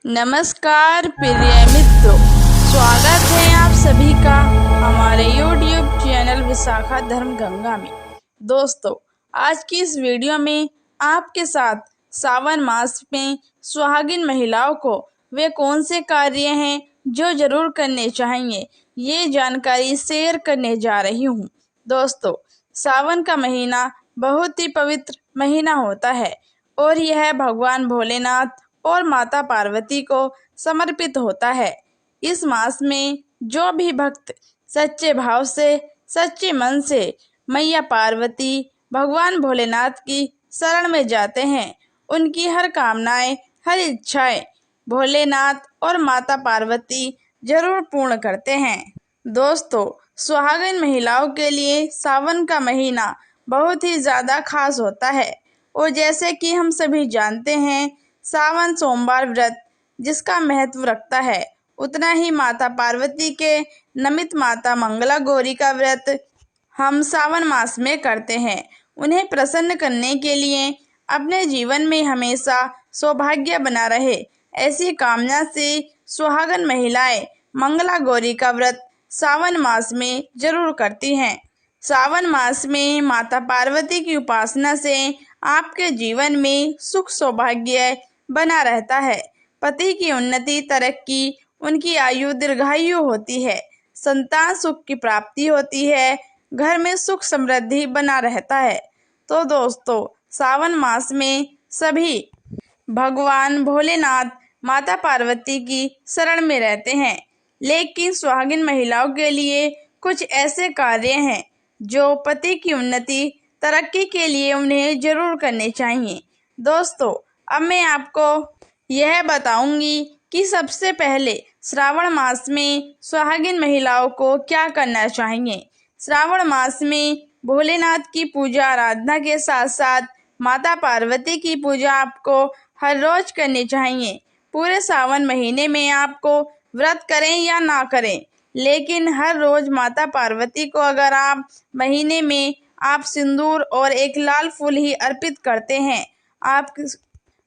नमस्कार प्रिय मित्रों, स्वागत है आप सभी का हमारे YouTube चैनल विशाखा धर्म गंगा में। दोस्तों, आज की इस वीडियो में आपके साथ सावन मास में सुहागिन महिलाओं को वे कौन से कार्य हैं जो जरूर करने चाहिए, ये जानकारी शेयर करने जा रही हूँ। दोस्तों, सावन का महीना बहुत ही पवित्र महीना होता है और यह भगवान भोलेनाथ और माता पार्वती को समर्पित होता है। इस मास में जो भी भक्त सच्चे भाव से, सच्चे मन से मैया पार्वती, भगवान भोलेनाथ की शरण में जाते हैं, उनकी हर कामनाएं, हर इच्छाएं भोलेनाथ और माता पार्वती जरूर पूर्ण करते हैं। दोस्तों, सुहागिन महिलाओं के लिए सावन का महीना बहुत ही ज़्यादा खास होता है और जैसे कि हम सभी जानते हैं, सावन सोमवार व्रत जिसका महत्व रखता है, उतना ही माता पार्वती के नमित माता मंगला गौरी का व्रत हम सावन मास में करते हैं। उन्हें प्रसन्न करने के लिए अपने जीवन में हमेशा सौभाग्य बना रहे, ऐसी कामना से सुहागन महिलाएं मंगला गौरी का व्रत सावन मास में जरूर करती हैं। सावन मास में माता पार्वती की उपासना से आपके जीवन में सुख सौभाग्य बना रहता है, पति की उन्नति, तरक्की, उनकी आयु दीर्घायु होती है, संतान सुख की प्राप्ति होती है, घर में सुख समृद्धि बना रहता है। तो दोस्तों, सावन मास में सभी भगवान भोलेनाथ, माता पार्वती की शरण में रहते हैं, लेकिन सुहागिन महिलाओं के लिए कुछ ऐसे कार्य हैं जो पति की उन्नति, तरक्की के लिए उन्हें जरूर करने चाहिए। दोस्तों, अब मैं आपको यह बताऊंगी कि सबसे पहले श्रावण मास में सुहागिन महिलाओं को क्या करना चाहिए। श्रावण मास में भोलेनाथ की पूजा आराधना के साथ साथ माता पार्वती की पूजा आपको हर रोज करनी चाहिए। पूरे सावन महीने में आपको व्रत करें या ना करें, लेकिन हर रोज माता पार्वती को अगर आप महीने में आप सिंदूर और एक लाल फूल ही अर्पित करते हैं,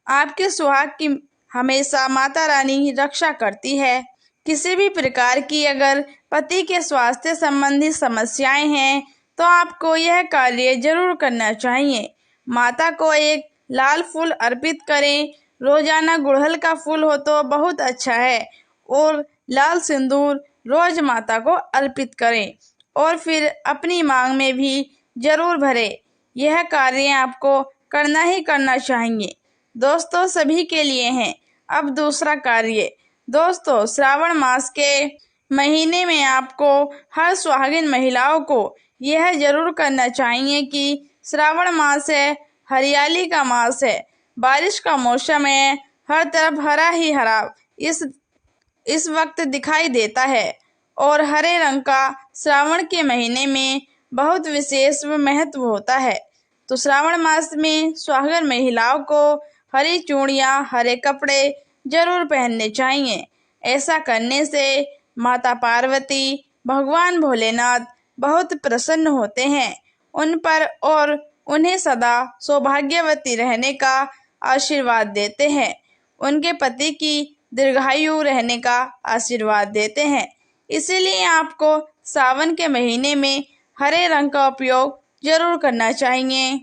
आपके सुहाग की हमेशा माता रानी रक्षा करती है। किसी भी प्रकार की अगर पति के स्वास्थ्य संबंधी समस्याएं हैं तो आपको यह कार्य जरूर करना चाहिए। माता को एक लाल फूल अर्पित करें, रोजाना गुड़हल का फूल हो तो बहुत अच्छा है, और लाल सिंदूर रोज माता को अर्पित करें और फिर अपनी मांग में भी जरूर भरें। यह कार्य आपको करना ही करना चाहिए। दोस्तों, सभी के लिए हैं। अब दूसरा कार्य, दोस्तों, श्रावण मास के महीने में आपको हर सुहागिन महिलाओं को यह जरूर करना चाहिए कि श्रावण मास है, हरियाली का मास है, बारिश का मौसम है, हर तरफ हरा ही हरा इस वक्त दिखाई देता है और हरे रंग का श्रावण के महीने में बहुत विशेष महत्व होता है। तो श्रावण मास में सुहागिन महिलाओं को हरी चूड़ियाँ, हरे कपड़े जरूर पहनने चाहिए। ऐसा करने से माता पार्वती, भगवान भोलेनाथ बहुत प्रसन्न होते हैं उन पर और उन्हें सदा सौभाग्यवती रहने का आशीर्वाद देते हैं, उनके पति की दीर्घायु रहने का आशीर्वाद देते हैं। इसीलिए आपको सावन के महीने में हरे रंग का उपयोग जरूर करना चाहिए।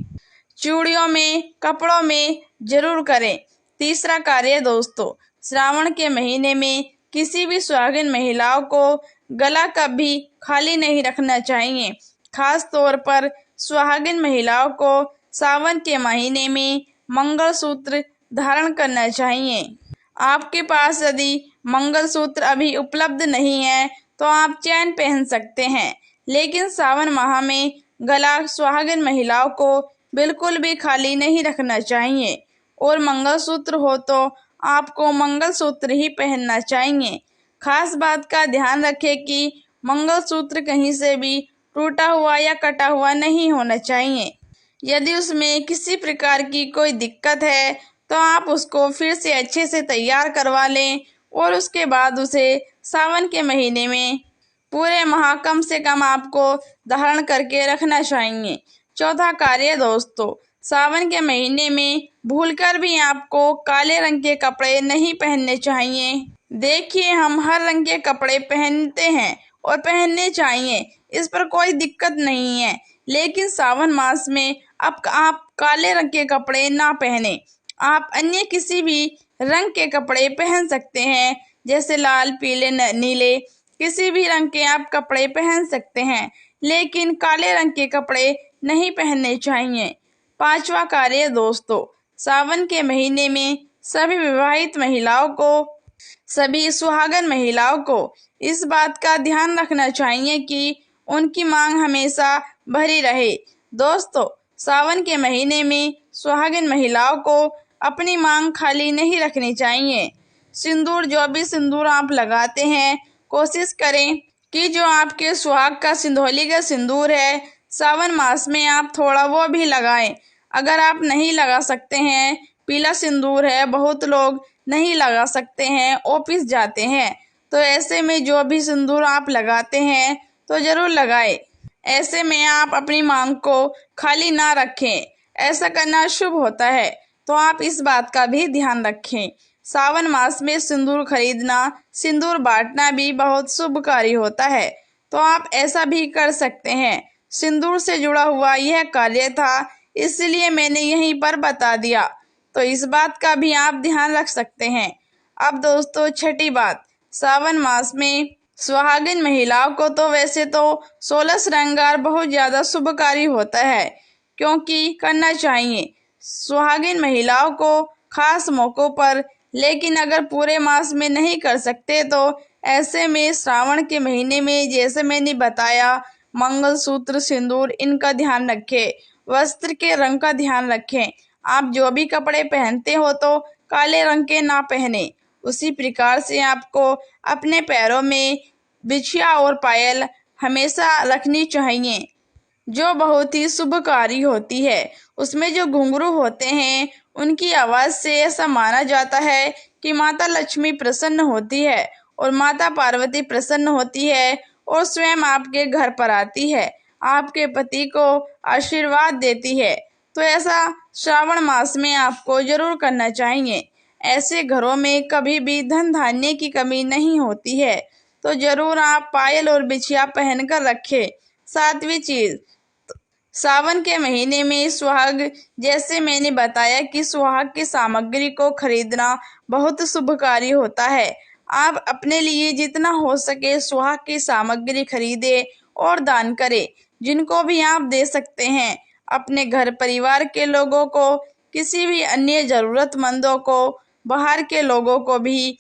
चूड़ियों में, कपड़ों में जरूर करें। तीसरा कार्य, दोस्तों, श्रावण के महीने में किसी भी सुहागिन महिलाओं को गला कभी खाली नहीं रखना चाहिए। खास तौर पर सुहागिन महिलाओं को सावन के महीने में मंगलसूत्र धारण करना चाहिए। आपके पास यदि मंगलसूत्र अभी उपलब्ध नहीं है तो आप चैन पहन सकते हैं, लेकिन सावन माह में गला सुहागिन महिलाओं को बिल्कुल भी खाली नहीं रखना चाहिए और मंगलसूत्र हो तो आपको मंगलसूत्र ही पहनना चाहिए। खास बात का ध्यान रखें कि मंगलसूत्र कहीं से भी टूटा हुआ या कटा हुआ नहीं होना चाहिए। यदि उसमें किसी प्रकार की कोई दिक्कत है तो आप उसको फिर से अच्छे से तैयार करवा लें और उसके बाद उसे सावन के महीने में पूरे माह कम से कम आपको धारण करके रखना चाहिए। चौथा कार्य, दोस्तों, सावन के महीने में भूलकर भी आपको काले रंग के कपड़े नहीं पहनने चाहिए। देखिए, हम हर रंग के कपड़े पहनते हैं और पहनने चाहिए, इस पर कोई दिक्कत नहीं है। लेकिन सावन मास में अब आप काले रंग के कपड़े ना पहने। आप अन्य किसी भी रंग के कपड़े पहन सकते हैं, जैसे लाल, पीले, नीले, किसी भी रंग के आप कपड़े पहन सकते हैं, लेकिन काले रंग के कपड़े नहीं पहनने चाहिए। पांचवा कार्य दोस्तों, सावन के महीने में सभी सुहागन महिलाओं को इस बात का ध्यान रखना चाहिए कि उनकी मांग हमेशा भरी रहे। दोस्तों, सावन के महीने में सुहागन महिलाओं को अपनी मांग खाली नहीं रखनी चाहिए। जो भी सिंदूर आप लगाते हैं, कोशिश करें कि जो आपके सुहाग का सिंदूली का सिंदूर है, सावन मास में आप थोड़ा वो भी लगाएं। अगर आप नहीं लगा सकते हैं, पीला सिंदूर है, बहुत लोग नहीं लगा सकते हैं, ऑफिस जाते हैं, तो ऐसे में जो भी सिंदूर आप लगाते हैं तो जरूर लगाएं। ऐसे में आप अपनी मांग को खाली ना रखें, ऐसा करना शुभ होता है, तो आप इस बात का भी ध्यान रखें। सावन मास में सिंदूर खरीदना, सिंदूर बांटना भी बहुत शुभ कार्य होता है, तो आप ऐसा भी कर सकते हैं। सिंदूर से जुड़ा हुआ यह कार्य था, इसलिए मैंने यहीं पर बता दिया, तो इस बात का भी आप ध्यान रख सकते हैं। अब दोस्तों, छठी बात, सावन मास में सुहागिन महिलाओं को तो वैसे तो 16 श्रृंगार बहुत ज्यादा शुभकारी होता है, क्योंकि करना चाहिए सुहागिन महिलाओं को खास मौकों पर, लेकिन अगर पूरे मास में नहीं कर सकते तो ऐसे में श्रावण के महीने में जैसे मैंने बताया, मंगलसूत्र, सिंदूर, इनका ध्यान रखें। वस्त्र के रंग का ध्यान रखें। आप जो भी कपड़े पहनते हो तो काले रंग के ना पहने। उसी प्रकार से आपको अपने पैरों में बिछिया और पायल हमेशा रखनी चाहिए, जो बहुत ही शुभकारी होती है। उसमें जो घुंघरू होते हैं, उनकी आवाज से ऐसा माना जाता है कि माता लक्ष्मी प्रसन्न होती है और माता पार्वती प्रसन्न होती है और स्वयं आपके घर पर आती है, आपके पति को आशीर्वाद देती है। तो ऐसा श्रावण मास में आपको जरूर करना चाहिए। ऐसे घरों में कभी भी धन धान्य की कमी नहीं होती है, तो जरूर आप पायल और बिछिया पहनकर रखें। सातवीं चीज, सावन के महीने में सुहाग, जैसे मैंने बताया कि सुहाग की सामग्री को खरीदना बहुत शुभकारी होता है। आप अपने लिए जितना हो सके सुहाग की सामग्री खरीदे और दान करें, जिनको भी आप दे सकते हैं, अपने घर परिवार के लोगों को, किसी भी अन्य जरूरतमंदों को, बाहर के लोगों को भी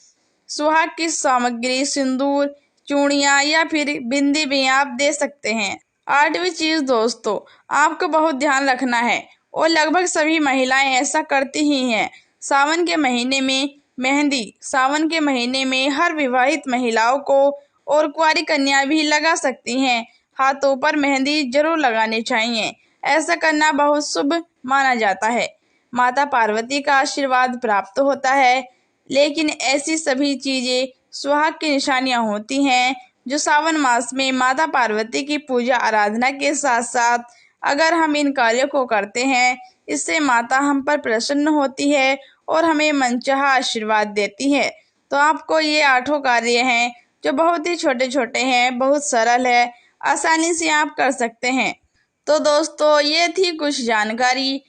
सुहाग की सामग्री, सिंदूर, चूड़ियां या फिर बिंदी भी आप दे सकते हैं। आठवीं चीज दोस्तों, आपको बहुत ध्यान रखना है और लगभग सभी महिलाएं ऐसा करती ही हैं। सावन के महीने में मेहंदी, सावन के महीने में हर विवाहित महिलाओं को और कुंवारी कन्या भी लगा सकती हैं। हाथों पर मेहंदी जरूर लगानी चाहिए, ऐसा करना बहुत शुभ माना जाता है। माता पार्वती का आशीर्वाद प्राप्त होता है। लेकिन ऐसी सभी चीजें सुहाग की निशानियां होती हैं, जो सावन मास में माता पार्वती की पूजा आराधना के साथ साथ अगर हम इन कार्यों को करते हैं, इससे माता हम पर प्रसन्न होती है और हमें मनचाहा आशीर्वाद देती है। तो आपको ये 8 कार्य हैं, जो बहुत ही छोटे छोटे हैं, बहुत सरल है, आसानी से आप कर सकते हैं। तो दोस्तों, ये थी कुछ जानकारी।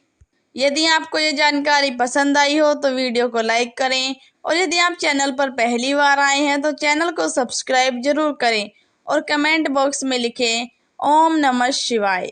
यदि आपको ये जानकारी पसंद आई हो तो वीडियो को लाइक करें, और यदि आप चैनल पर पहली बार आए हैं तो चैनल को सब्सक्राइब जरूर करें और कमेंट बॉक्स में लिखें ओम नमः शिवाय।